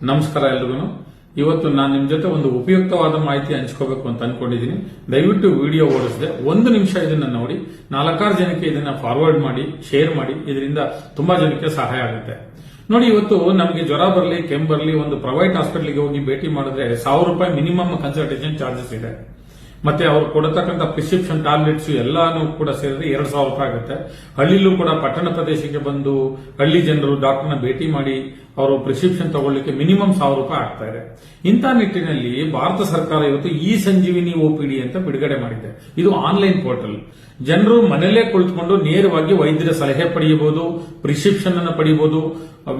ನಮಸ್ಕಾರ ಎಲ್ರಿಗೂ. ಇವತ್ತು ನಾನು ನಿಮ್ ಜೊತೆ ಒಂದು ಉಪಯುಕ್ತವಾದ ಮಾಹಿತಿ ಹಂಚ್ಕೋಬೇಕು ಅಂತ ಅನ್ಕೊಂಡಿದ್ದೀನಿ. ದಯವಿಟ್ಟು ವಿಡಿಯೋ ಓಡಿಸದೆ 1 ನಿಮಿಷ ಇದನ್ನ ನೋಡಿ 4-6 ಜನಕ್ಕೆ ಇದನ್ನ ಫಾರ್ವರ್ಡ್ ಮಾಡಿ, ಶೇರ್ ಮಾಡಿ. ಇದರಿಂದ ತುಂಬಾ ಜನಕ್ಕೆ ಸಹಾಯ ಆಗುತ್ತೆ. ನೋಡಿ, ಇವತ್ತು ನಮಗೆ ಜ್ವರ ಬರಲಿ, ಕೆಮ್ಮು ಬರಲಿ, ಒಂದು ಪ್ರೈವೇಟ್ ಹಾಸ್ಪಿಟಲ್ಗೆ ಹೋಗಿ ಭೇಟಿ ಮಾಡಿದ್ರೆ 1000 ರೂಪಾಯಿ ಮಿನಿಮಮ್ ಕನ್ಸಲ್ಟೇಷನ್ ಚಾರ್ಜಸ್ ಇದೆ. ಮತ್ತೆ ಅವ್ರು ಕೊಡತಕ್ಕಂಥ ಪ್ರಿಸ್ಕ್ರಿಪ್ಷನ್ ಟ್ಯಾಬ್ಲೆಟ್ಸ್ ಎಲ್ಲಾನು ಕೂಡ ಸೇರಿದ್ರೆ 2000 ರೂಪಾಯಿ ಆಗುತ್ತೆ. ಹಳ್ಳಿಲೂ ಕೂಡ ಪಟ್ಟಣ ಪ್ರದೇಶಕ್ಕೆ ಬಂದು ಹಳ್ಳಿ ಜನರು ಡಾಕ್ಟರ್ನ ಭೇಟಿ ಮಾಡಿ ಅವರು ಪ್ರಿಸ್ಕ್ರಿಪ್ಷನ್ ತಗೊಳ್ಳಿಕ್ಕೆ ಮಿನಿಮಮ್ 1000 ರೂಪಾಯಿ ಆಗ್ತಾ ಇದೆ. ಇಂಥ ನಿಟ್ಟಿನಲ್ಲಿ ಭಾರತ ಸರ್ಕಾರ ಇವತ್ತು ಇ ಸಂಜೀವಿನಿ ಒಪಿಡಿ ಅಂತ ಬಿಡುಗಡೆ ಮಾಡಿದೆ. ಇದು ಆನ್ಲೈನ್ ಪೋರ್ಟಲ್. ಜನರು ಮನೆಯಲ್ಲೇ ಕುಳಿತುಕೊಂಡು ನೇರವಾಗಿ ವೈದ್ಯರ ಸಲಹೆ ಪಡೆಯಬಹುದು, ಪ್ರಿಸ್ಕ್ರಿಪ್ಷನ್ ಅನ್ನು ಪಡೆಯಬಹುದು,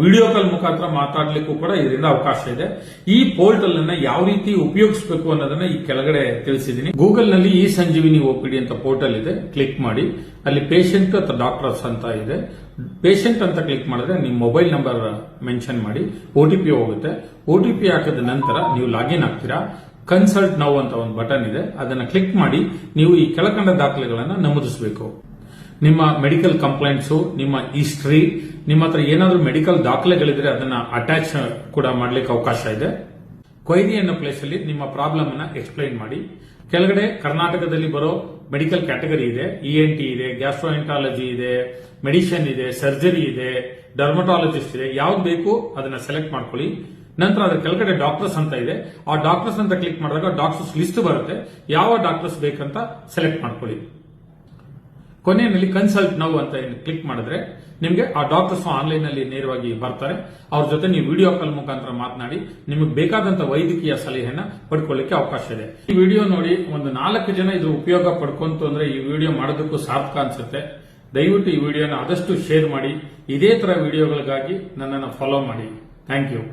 ವಿಡಿಯೋ ಕಾಲ್ ಮುಖಾಂತರ ಮಾತಾಡ್ಲಿಕ್ಕೂ ಕೂಡ ಇದರಿಂದ ಅವಕಾಶ ಇದೆ. ಈ ಪೋರ್ಟಲ್ ಅನ್ನ ಯಾವ ರೀತಿ ಉಪಯೋಗಿಸಬೇಕು ಅನ್ನೋದನ್ನ ಈ ಕೆಳಗಡೆ ತಿಳಿಸಿದ್ದೀನಿ. ಗೂಗಲ್ ನಲ್ಲಿ ಇ ಸಂಜೀವಿನಿ ಒಪಿಡಿ ಅಂತ ಪೋರ್ಟಲ್ ಇದೆ, ಕ್ಲಿಕ್ ಮಾಡಿ. ಅಲ್ಲಿ ಪೇಷಂಟ್ ಅಥವಾ ಡಾಕ್ಟರ್ಸ್ ಅಂತ ಇದೆ. ಪೇಷಂಟ್ ಅಂತ ಕ್ಲಿಕ್ ಮಾಡಿದ್ರೆ ನಿಮ್ಮ ಮೊಬೈಲ್ ನಂಬರ್ ಮೆನ್ಷನ್ ಮಾಡಿ OTP ಹೋಗುತ್ತೆ. OTP ಹಾಕಿದ ನಂತರ ನೀವು ಲಾಗಿನ್ ಆಗ್ತೀರಾ. ಕನ್ಸಲ್ಟ್ ನೌ ಅಂತ ಒಂದು ಬಟನ್ ಇದೆ, ಅದನ್ನ ಕ್ಲಿಕ್ ಮಾಡಿ ನೀವು ಈ ಕೆಳಕಂಡ ದಾಖಲೆಗಳನ್ನು ನಮೂದಿಸಬೇಕು. ನಿಮ್ಮ ಮೆಡಿಕಲ್ ಕಂಪ್ಲೇಂಟ್ಸ್, ನಿಮ್ಮ ಹಿಸ್ಟ್ರಿ, ನಿಮ್ಮ ಹತ್ರ ಏನಾದರೂ ಮೆಡಿಕಲ್ ದಾಖಲೆಗಳಿದ್ರೆ ಅದನ್ನ ಅಟ್ಯಾಚ್ ಕೂಡ ಮಾಡ್ಲಿಕ್ಕೆ ಅವಕಾಶ ಇದೆ. ಕ್ವೈರಿ ಅನ್ನೋ ಪ್ಲೇಸ್ ಅಲ್ಲಿ ನಿಮ್ಮ ಪ್ರಾಬ್ಲಮ್ ಅನ್ನ ಎಕ್ಸ್ಪ್ಲೈನ್ ಮಾಡಿ. ಕೆಳಗಡೆ ಕರ್ನಾಟಕದಲ್ಲಿ ಬರೋ ಮೆಡಿಕಲ್ ಕ್ಯಾಟಗರಿ ಇದೆ. ENT ಇದೆ, ಗ್ಯಾಸ್ಟ್ರೋಎಂಟಾಲಜಿ ಇದೆ, ಮೆಡಿಸಿನ್ ಇದೆ, ಸರ್ಜರಿ ಇದೆ, ಡರ್ಮಟಾಲಜಿಸ್ಟ್ ಇದೆ. ಯಾವ್ದು ಬೇಕು ಅದನ್ನ ಸೆಲೆಕ್ಟ್ ಮಾಡ್ಕೊಳ್ಳಿ. ನಂತರ ಅದರ ಕೆಳಗಡೆ ಡಾಕ್ಟರ್ಸ್ ಅಂತ ಇದೆ. ಆ ಡಾಕ್ಟರ್ಸ್ ಅಂತ ಕ್ಲಿಕ್ ಮಾಡಿದಾಗ ಡಾಕ್ಟರ್ಸ್ ಲಿಸ್ಟ್ ಬರುತ್ತೆ. ಯಾವ ಡಾಕ್ಟರ್ಸ್ ಬೇಕಂತ ಸೆಲೆಕ್ಟ್ ಮಾಡ್ಕೊಳ್ಳಿ. ಕೊನೆಯಲ್ಲಿ ಕನ್ಸಲ್ಟ್ ನೌ ಅಂತ ಕ್ಲಿಕ್ ಮಾಡಿದ್ರೆ ನಿಮಗೆ ಆ ಡಾಕ್ಟರ್ಸ್ ಆನ್ಲೈನ್ ಅಲ್ಲಿ ನೇರವಾಗಿ ಬರ್ತಾರೆ. ಅವ್ರ ಜೊತೆ ನೀವು ವಿಡಿಯೋ ಕಾಲ್ ಮುಖಾಂತರ ಮಾತನಾಡಿ ನಿಮಗೆ ಬೇಕಾದಂತ ವೈದ್ಯಕೀಯ ಸಲಹೆಯನ್ನ ಪಡ್ಕೊಳ್ಳಿಕ್ಕೆ ಅವಕಾಶ ಇದೆ. ಈ ವಿಡಿಯೋ ನೋಡಿ ಒಂದು 4 ಜನ ಇದ್ರ ಉಪಯೋಗ ಪಡ್ಕೊಂತು ಅಂದ್ರೆ ಈ ವಿಡಿಯೋ ಮಾಡೋದಕ್ಕೂ ಸಾರ್ಥಕ ಅನ್ಸುತ್ತೆ. ದಯವಿಟ್ಟು ಈ ವಿಡಿಯೋನ ಆದಷ್ಟು ಶೇರ್ ಮಾಡಿ. ಇದೇ ತರ ವಿಡಿಯೋಗಳಿಗಾಗಿ ನನ್ನನ್ನು ಫಾಲೋ ಮಾಡಿ. Thank you.